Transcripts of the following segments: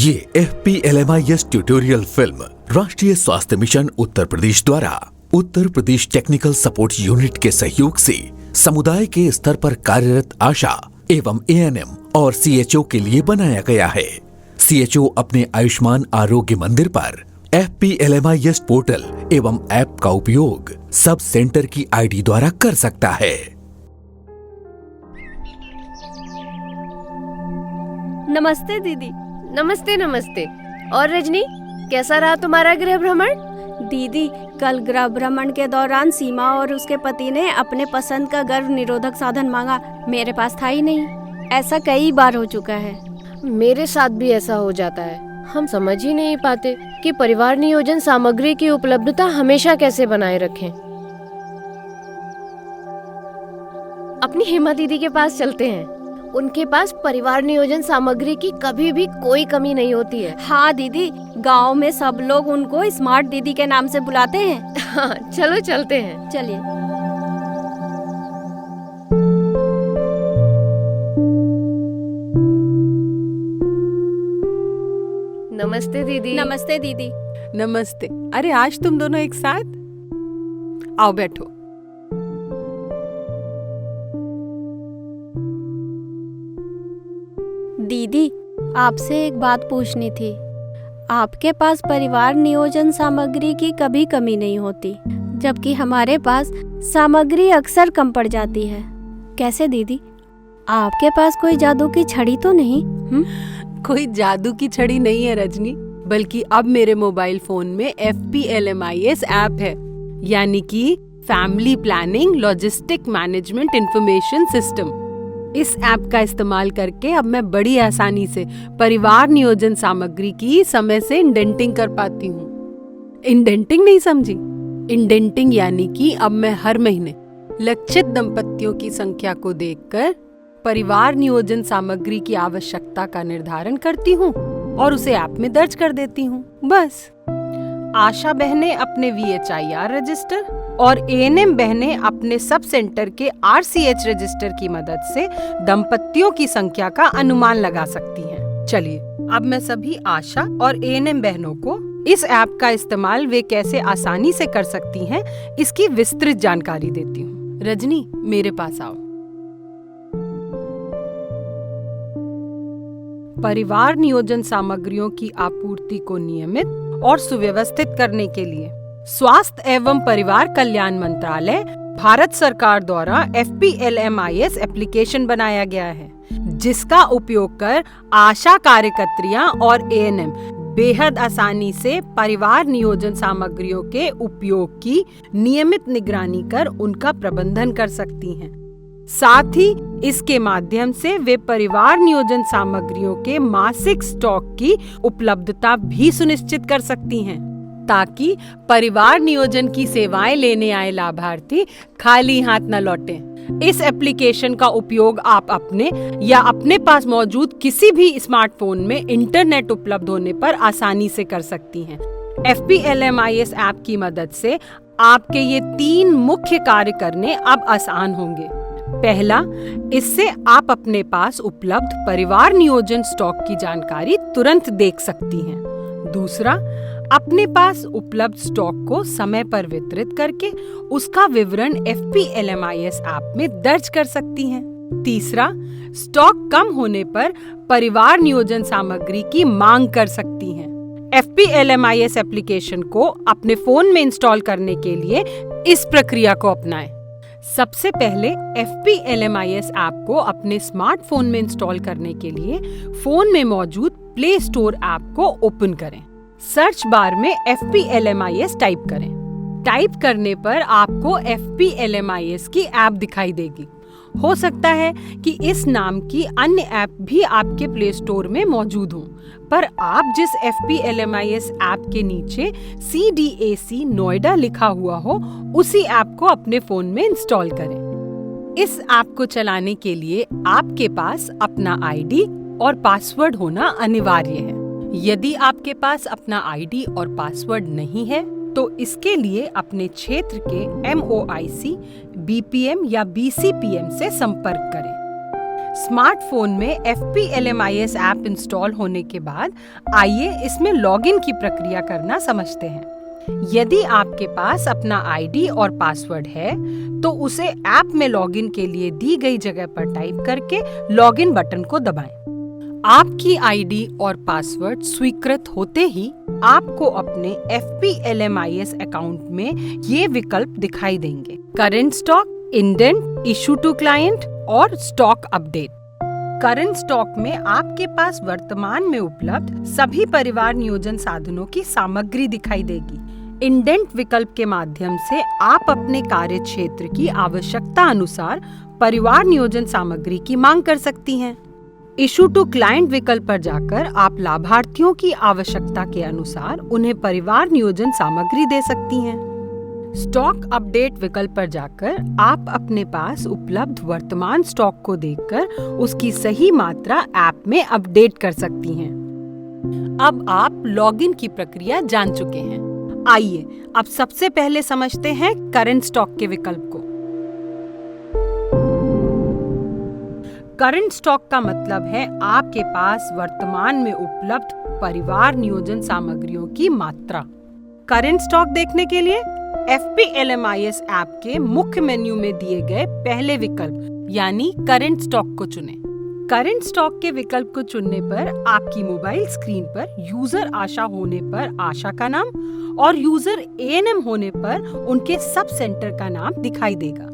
ये FPLMIS tutorial film राष्ट्रीय स्वास्थ्य मिशन उत्तर प्रदेश द्वारा Uttar Pradesh technical support unit के सहयोग से समुदाय के स्तर पर कार्यरत आशा एवं ANM और CHO के लिए बनाया गया है। CHO अपने आयुष्मान आरोग्य मंदिर पर FPLMIS पोर्टल एवं ऐप का उपयोग सब सेंटर की ID द्वारा कर सकता है। नमस्ते दीदी। नमस्ते नमस्ते। और रजनी, कैसा रहा तुम्हारा गृह भ्रमण? दीदी, कल गृह भ्रमण के दौरान सीमा और उसके पति ने अपने पसंद का गर्भ निरोधक साधन मांगा। मेरे पास था ही नहीं। ऐसा कई बार हो चुका है। मेरे साथ भी ऐसा हो जाता है। हम समझ ही नहीं पाते कि परिवार नियोजन सामग्री की उपलब्धता हमेशा कैसे बनाए रखें। अपनी हेमा दीदी के पास चलते हैं। उनके पास परिवार नियोजन सामग्री की कभी भी कोई कमी नहीं होती है। हाँ दीदी, गांव में सब लोग उनको स्मार्ट दीदी के नाम से बुलाते हैं। हाँ, चलो चलते हैं। चलिए। नमस्ते दीदी। नमस्ते दीदी। नमस्ते। अरे आज तुम दोनों एक साथ? आओ बैठो। दीदी, आपसे एक बात पूछनी थी। आपके पास परिवार नियोजन सामग्री की कभी कमी नहीं होती, जबकि हमारे पास सामग्री अक्सर कम पड़ जाती है। कैसे दीदी? आपके पास कोई जादू की छड़ी तो नहीं? कोई जादू की छड़ी नहीं है रजनी, बल्कि अब मेरे मोबाइल फोन में FPLMIS ऐप है, यानी कि family planning logistic management information system. इस ऐप का इस्तेमाल करके अब मैं बड़ी आसानी से परिवार नियोजन सामग्री की समय से इंडेंटिंग कर पाती हूँ। इंडेंटिंग नहीं समझी? इंडेंटिंग यानी कि अब मैं हर महीने लक्षित दंपतियों की संख्या को देखकर परिवार नियोजन सामग्री की आवश्यकता का निर्धारण करती हूँ और उसे ऐप में दर्ज कर देती हूँ। बस। आशा बहनें अपने VHIR रजिस्टर और ANM बहनें अपने सब सेंटर के RCH रजिस्टर की मदद से दंपतियों की संख्या का अनुमान लगा सकती हैं। चलिए, अब मैं सभी आशा और ANM बहनों को इस ऐप का इस्तेमाल वे कैसे आसानी से कर सकती हैं, इसकी विस्तृत जानकारी देती हूँ। रजनी, मेरे पास आओ। परिवार नियोजन सामग्रियों की आपूर्ति को नियमित और सुव्यवस्थित करने के लिए स्वास्थ्य एवं परिवार कल्याण मंत्रालय भारत सरकार द्वारा FPLMIS एप्लीकेशन बनाया गया है, जिसका उपयोग कर आशा कार्यकर्त्रियां और ANM बेहद आसानी से परिवार नियोजन सामग्रियों के उपयोग की नियमित निगरानी कर उनका प्रबंधन कर सकती हैं। साथ ही इसके माध्यम से वे परिवार नियोजन सामग्रियों के मासिक स्टॉक की उपलब्धता भी सुनिश्चित कर सकती हैं, ताकि परिवार नियोजन की सेवाएं लेने आए लाभार्थी खाली हाथ न लौटें। इस एप्लीकेशन का उपयोग आप अपने या अपने पास मौजूद किसी भी स्मार्टफोन में इंटरनेट उपलब्ध होने पर आसानी से कर सकती हैं। FPLMIS ऐप की मदद से आपके ये 3 मुख्य कार्य करने अब आसान होंगे। पहला, इससे आप अपने पास उपलब्ध परिवार नियोजन स्टॉक की जानकारी तुरंत देख सकती हैं। दूसरा, अपने पास उपलब्ध स्टॉक को समय पर वितरित करके उसका विवरण FPLMIS ऐप में दर्ज कर सकती हैं। तीसरा, स्टॉक कम होने पर परिवार नियोजन सामग्री की मांग कर सकती हैं। FPLMIS एप्लीकेशन को अपने फोन में इंस्टॉल करने के लिए इस प्रक्रिया को अपनाएं। सबसे पहले FPLMIS ऐप को अपने स्मार्टफोन में इंस्टॉल करने के लिए फोन में मौजूद प्ले स्टोर ऐप को ओपन करें। सर्च बार में FPLMIS टाइप करें। टाइप करने पर आपको FPLMIS की ऐप दिखाई देगी। हो सकता है कि इस नाम की अन्य ऐप भी आपके प्ले स्टोर में मौजूद हों, पर आप जिस FPLMIS ऐप के नीचे CDAC नोएडा लिखा हुआ हो, उसी ऐप को अपने फोन में इंस्टॉल करें। इस ऐप को चलाने के लिए आपके पास अपना ID और पासवर्ड होना अनिवार्य है। यदि आपके पास अपना ID और पासवर्ड नहीं है, तो इसके लिए अपने क्षेत्र के MOIC, BPM या BCPM से संपर्क करें। स्मार्टफोन में FPLMIS ऐप इंस्टॉल होने के बाद आइए इसमें लॉगिन की प्रक्रिया करना समझते हैं। यदि आपके पास अपना आईडी और पासवर्ड है तो उसे ऐप में लॉगिन के लिए दी गई जगह पर टाइप करके लॉगिन बटन को दबाएं। आपकी आईडी और पासवर्ड स्वीकृत होते ही आपको अपने FPLMIS अकाउंट में ये विकल्प दिखाई देंगे: current stock, indent, issue to client और स्टॉक अपडेट। करंट स्टॉक में आपके पास वर्तमान में उपलब्ध सभी परिवार नियोजन साधनों की सामग्री दिखाई देगी। इंडेंट विकल्प के माध्यम से आप अपने कार्य क्षेत्र की आवश्यकता अनुसार परिवार नियोजन सामग्री की मांग कर सकती हैं। इशू टू क्लाइंट विकल्प पर जाकर आप लाभार्थियों की आवश्यकता के अनुसार उन्हें परिवार नियोजन सामग्री दे सकती हैं। स्टॉक अपडेट विकल्प पर जाकर आप अपने पास उपलब्ध वर्तमान स्टॉक को देखकर उसकी सही मात्रा ऐप में अपडेट कर सकती हैं। अब आप लॉगिन की प्रक्रिया जान चुके हैं। आइए अब सबसे पहले समझते हैं करंट स्टॉक के विकल्प को। करंट स्टॉक का मतलब है आपके पास वर्तमान में उपलब्ध परिवार नियोजन सामग्रियों की मात्रा। करंट स्टॉक देखने के लिए FPLMIS ऐप के मुख्य मेन्यू में दिए गए पहले विकल्प यानी करंट स्टॉक को चुनें। करंट स्टॉक के विकल्प को चुनने पर आपकी मोबाइल स्क्रीन पर यूजर आशा होने पर आशा का नाम और यूजर ANM होने पर उनके सब सेंटर का नाम दिखाई देगा।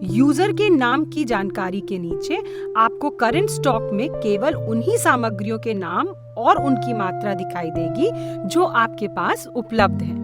यूजर के नाम की जानकारी के नीचे आपको करंट स्टॉक में केवल उन्हीं सामग्रियों के नाम और उनकी मात्रा दिखाई देगी जो आपके पास उपलब्ध है।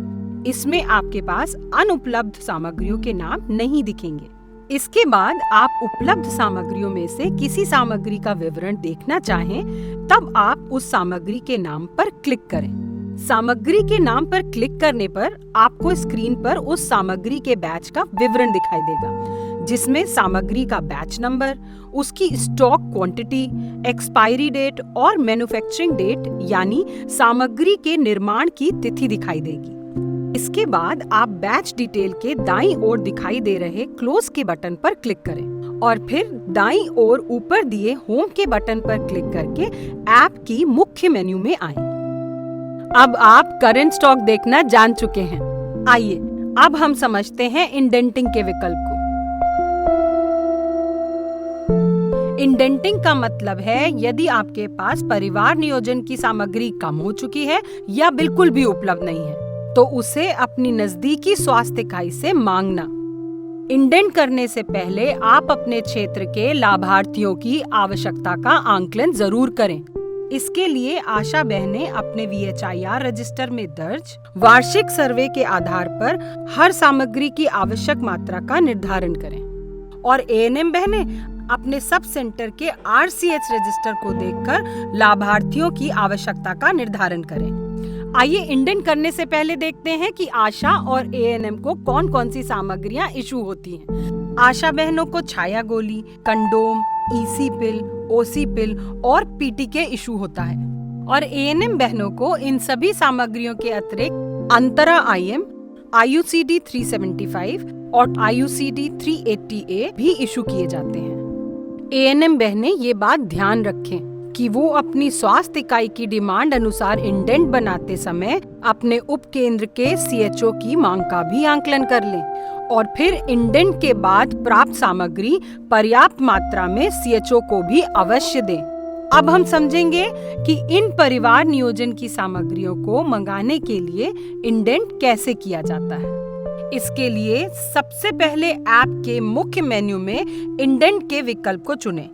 इसमें आपके पास अनुपलब्ध सामग्रियों के नाम नहीं दिखेंगे। इसके बाद आप उपलब्ध सामग्रियों में से किसी सामग्री का विवरण देखना चाहें तब आप उस सामग्री के नाम पर क्लिक करें। सामग्री के नाम पर क्लिक करने पर आपको स्क्रीन पर उस सामग्री के बैच का विवरण दिखाई देगा, जिसमें सामग्री का बैच नंबर, उसकी स्टॉक क्वांटिटी, एक्सपायरी डेट और मैन्युफैक्चरिंग डेट यानी सामग्री के निर्माण की तिथि दिखाई देगी। इसके बाद आप बैच डिटेल के दाईं ओर दिखाई दे रहे क्लोज के बटन पर क्लिक करें और फिर दाईं ओर ऊपर दिए होम के बटन पर क्लिक करके ऐप की मुख्य मेन्यू में आएं। अब आप करंट स्टॉक देखना जान चुके हैं। आइए अब हम समझते हैं इंडेंटिंग के विकल्प को। इंडेंटिंग का मतलब है यदि आपके पास परिवार नियोजन की सामग्री कम हो चुकी है या बिल्कुल भी उपलब्ध नहीं है तो उसे अपनी नजदीकी स्वास्थ्य इकाई से मांगना। इंडेंट करने से पहले आप अपने क्षेत्र के लाभार्थियों की आवश्यकता का आंकलन जरूर करें। इसके लिए आशा बहनें अपने VHIR रजिस्टर में दर्ज वार्षिक सर्वे के आधार पर हर सामग्री की आवश्यक मात्रा का निर्धारण करें और ANM बहनें अपने सब सेंटर के RCH रजिस्टर को देखकर लाभार्थियों की आवश्यकता का निर्धारण करें। आइए इंडेंट करने से पहले देखते हैं कि आशा और ANM को कौन कौन सी सामग्रियां इशू होती हैं। आशा बहनों को छाया गोली, कंडोम, EC पिल, OC पिल और PTK इशू होता है और ANM बहनों को इन सभी सामग्रियों के अतिरिक्त अंतरा IM, IUCD 375 और IUCD 380A भी इशू किए जाते हैं। ANM बहनें ये बात ध्यान रखें कि वो अपनी स्वास्थ्य इकाई की डिमांड अनुसार इंडेंट बनाते समय अपने उप केंद्र के CHO की मांग का भी आंकलन कर लें और फिर इंडेंट के बाद प्राप्त सामग्री पर्याप्त मात्रा में CHO को भी अवश्य दें। अब हम समझेंगे कि इन परिवार नियोजन की सामग्रियों को मंगाने के लिए इंडेंट कैसे किया जाता है। इसके लिए सबसे पहले ऐप के मुख्य मेन्यू में इंडेंट के विकल्प को चुनें।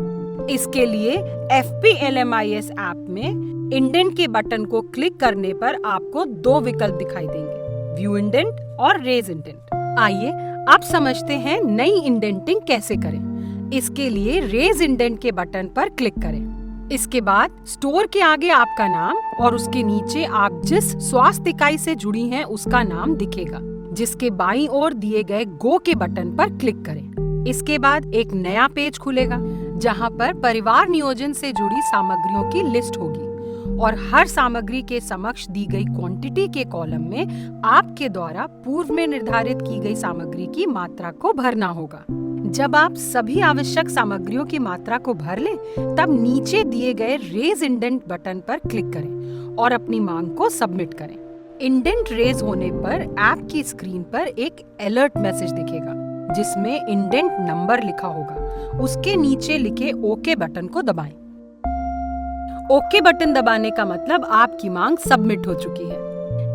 इसके लिए FPLMIS ऐप में इंडेंट के बटन को क्लिक करने पर आपको दो विकल्प दिखाई देंगे, व्यू इंडेंट और रेज इंडेंट। आइए अब समझते हैं नई इंडेंटिंग कैसे करें। इसके लिए रेज इंडेंट के बटन पर क्लिक करें। इसके बाद स्टोर के आगे आपका नाम और उसके नीचे आप जिस स्वास्थ्य इकाई से जुड़ी हैं उसका नाम दिखेगा, जिसके बाईं ओर दिए गए गो के बटन पर क्लिक करें। इसके बाद एक नया पेज खुलेगा जहां पर परिवार नियोजन से जुड़ी सामग्रियों की लिस्ट होगी और हर सामग्री के समक्ष दी गई क्वांटिटी के कॉलम में आपके द्वारा पूर्व में निर्धारित की गई सामग्री की मात्रा को भरना होगा। जब आप सभी आवश्यक सामग्रियों की मात्रा को भर लें, तब नीचे दिए गए रेज इंडेंट बटन पर क्लिक करें और अपनी मांग को सबमिट करें। इंडेंट रेज होने पर ऐप की स्क्रीन पर एक अलर्ट मैसेज दिखेगा जिसमें इंडेंट नंबर लिखा होगा। उसके नीचे लिखे ओके बटन को दबाएं। ओके बटन दबाने का मतलब आपकी मांग सबमिट हो चुकी है।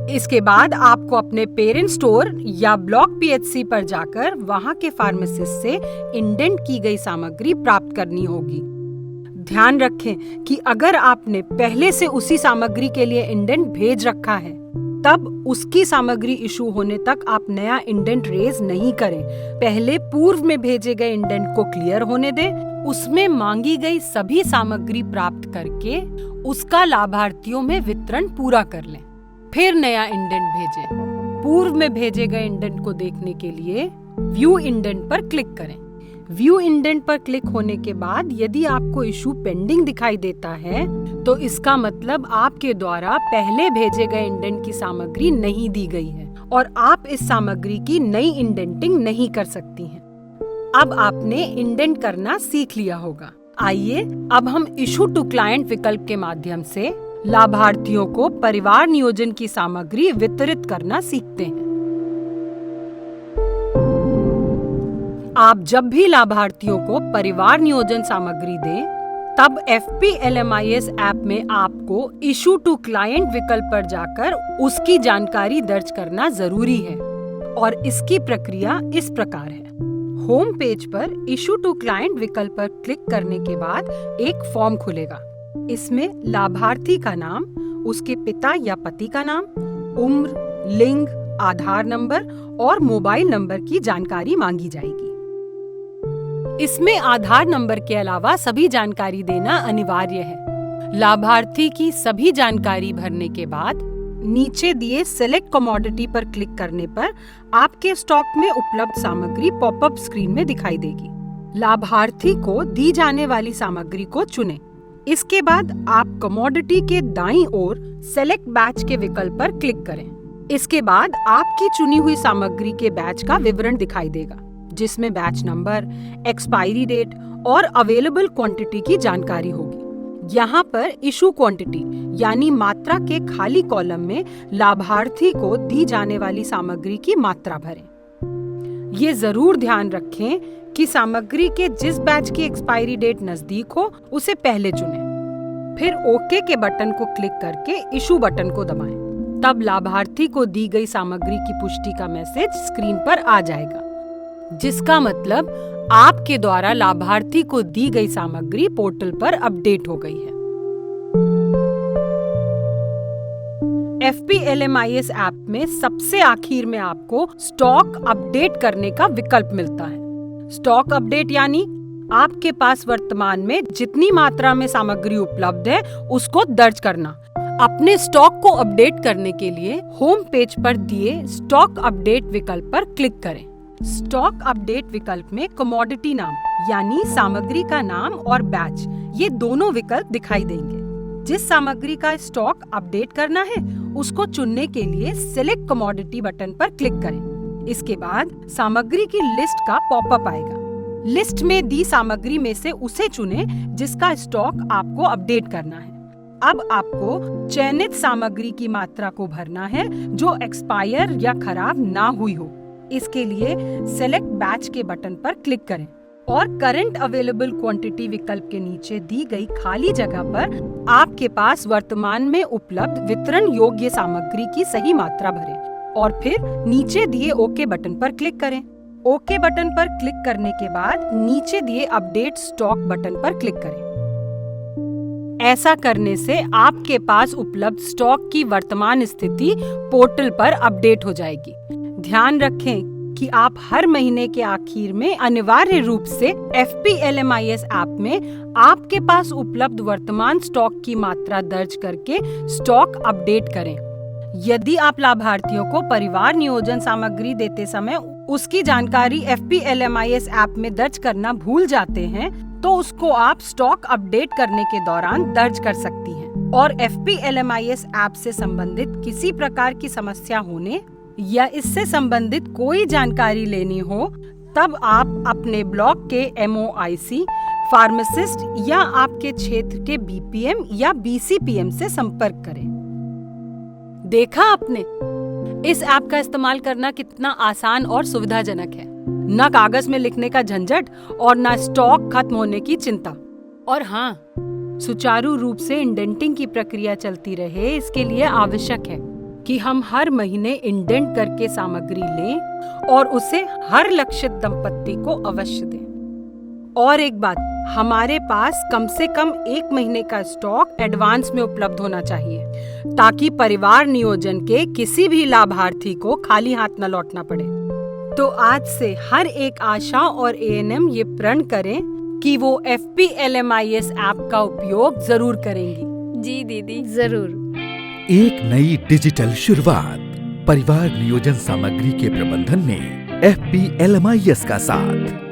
इसके बाद आपको अपने पेरेंट स्टोर या ब्लॉक पीएचसी पर जाकर वहां के फार्मासिस्ट से इंडेंट की गई सामग्री प्राप्त करनी होगी। ध्यान रखें कि अगर आपने पहले से उसी सामग्री के लिए इंडेंट भेज रखा है, तब उसकी सामग्री इशू होने तक आप नया इंडेंट रेज नहीं करें। पहले पूर्व में भेजे गए इंडेंट को क्लियर होने दें, उसमें मांगी गई सभी सामग्री प्राप्त करके उसका लाभार्थियों में वितरण पूरा कर लें, फिर नया इंडेंट भेजें। पूर्व में भेजे गए इंडेंट को देखने के लिए व्यू इंडेंट पर क्लिक करें। व्यू इंडेंट पर क्लिक होने के बाद यदि आपको इशू पेंडिंग दिखाई देता है, तो इसका मतलब आपके द्वारा पहले भेजे गए इंडेंट की सामग्री नहीं दी गई है और आप इस सामग्री की नई इंडेंटिंग नहीं कर सकती हैं। अब आपने इंडेंट करना सीख लिया होगा। आइए अब हम इशू टू क्लाइंट विकल्प के माध्यम से लाभार्थियों को परिवार नियोजन की सामग्री वितरित करना सीखते हैं। आप जब भी लाभार्थियों को परिवार नियोजन सामग्री दें, तब FPLMIS ऐप में आपको इशू टू क्लाइंट विकल्प पर जाकर उसकी जानकारी दर्ज करना जरूरी है और इसकी प्रक्रिया इस प्रकार है। होम पेज पर इशू टू क्लाइंट विकल्प पर क्लिक करने के बाद एक फॉर्म खुलेगा। इसमें लाभार्थी का नाम, उसके पिता या पति का नाम, उम्र, लिंग, आधार नंबर और मोबाइल नंबर की जानकारी मांगी जाएगी। इसमें आधार नंबर के अलावा सभी जानकारी देना अनिवार्य है। लाभार्थी की सभी जानकारी भरने के बाद नीचे दिए सेलेक्ट कमोडिटी पर क्लिक करने पर आपके स्टॉक में उपलब्ध सामग्री पॉपअप स्क्रीन में दिखाई देगी। लाभार्थी को दी जाने वाली सामग्री को चुनें। इसके बाद आप कमोडिटी के दाईं ओर सेलेक्ट बैच के विकल्प पर क्लिक करें। इसके बाद आपकी चुनी हुई सामग्री के बैच का विवरण दिखाई देगा, जिसमें बैच नंबर, एक्सपायरी डेट और अवेलेबल क्वांटिटी की जानकारी होगी। यहाँ पर इशू क्वांटिटी यानी मात्रा के खाली कॉलम में लाभार्थी को दी जाने वाली सामग्री की मात्रा भरें। ये जरूर ध्यान रखें कि सामग्री के जिस बैच की एक्सपायरी डेट नजदीक हो उसे पहले चुनें। फिर ओके के बटन को क्लिक करके इशू बटन को दबाएं। तब लाभार्थी को दी गई सामग्री की पुष्टि का मैसेज स्क्रीन पर आ जाएगा, जिसका मतलब आपके द्वारा लाभार्थी को दी गई सामग्री पोर्टल पर अपडेट हो गई है। FPLMIS ऐप में सबसे आखिर में आपको स्टॉक अपडेट करने का विकल्प मिलता है। स्टॉक अपडेट यानी आपके पास वर्तमान में जितनी मात्रा में सामग्री उपलब्ध है उसको दर्ज करना। अपने स्टॉक को अपडेट करने के लिए होम पेज पर दिए स्टॉक अपडेट विकल्प पर क्लिक करें। स्टॉक अपडेट विकल्प में कमोडिटी नाम यानी सामग्री का नाम और बैच, ये दोनों विकल्प दिखाई देंगे। जिस सामग्री का स्टॉक अपडेट करना है उसको चुनने के लिए सिलेक्ट कमोडिटी बटन पर क्लिक करें। इसके बाद सामग्री की लिस्ट का पॉपअप आएगा। लिस्ट में दी सामग्री में से उसे चुनें जिसका स्टॉक आपको अपडेट करना है। अब आपको चयनित सामग्री की मात्रा को भरना है जो एक्सपायर या खराब ना हुई हो। इसके लिए सेलेक्ट बैच के बटन पर क्लिक करें और करंट अवेलेबल क्वांटिटी विकल्प के नीचे दी गई खाली जगह पर आपके पास वर्तमान में उपलब्ध वितरण योग्य सामग्री की सही मात्रा भरें और फिर नीचे दिए ओके बटन पर क्लिक करें। ओके बटन पर क्लिक करने के बाद नीचे दिए अपडेट स्टॉक बटन पर क्लिक करें। ऐसा करने से आपके पास उपलब्ध स्टॉक की वर्तमान स्थिति पोर्टल पर अपडेट हो जाएगी। ध्यान रखें कि आप हर महीने के आखिर में अनिवार्य रूप से FPLMIS ऐप में आपके पास उपलब्ध वर्तमान स्टॉक की मात्रा दर्ज करके स्टॉक अपडेट करें। यदि आप लाभार्थियों को परिवार नियोजन सामग्री देते समय उसकी जानकारी FPLMIS ऐप में दर्ज करना भूल जाते हैं, तो उसको आप स्टॉक अपडेट करने के दौरान दर्ज कर सकती हैं। और FPLMIS ऐप से संबंधित किसी प्रकार की समस्या होने या इससे संबंधित कोई जानकारी लेनी हो, तब आप अपने ब्लॉक के MOIC, फार्मासिस्ट या आपके क्षेत्र के BPM या BCPM से संपर्क करें। देखा आपने, इस ऐप का इस्तेमाल करना कितना आसान और सुविधाजनक है। न कागज में लिखने का झंझट और न स्टॉक खत्म होने की चिंता। और हाँ, सुचारू रूप से इंडेंटिंग की प्रक्रिया चलती रहे, इसके लिए आवश्यक है कि हम हर महीने इंडेंट करके सामग्री लें और उसे हर लक्षित दंपत्ति को अवश्य दें। और एक बात, हमारे पास कम से कम 1 महीने का स्टॉक एडवांस में उपलब्ध होना चाहिए, ताकि परिवार नियोजन के किसी भी लाभार्थी को खाली हाथ न लौटना पड़े। तो आज से हर एक आशा और ANM ये प्रण करें कि वो FPLMIS ऐप का उपयोग जरूर करेंगी। जी दीदी, जरूर। एक नई डिजिटल शुरुआत, परिवार नियोजन सामग्री के प्रबंधन में FPLMIS का साथ।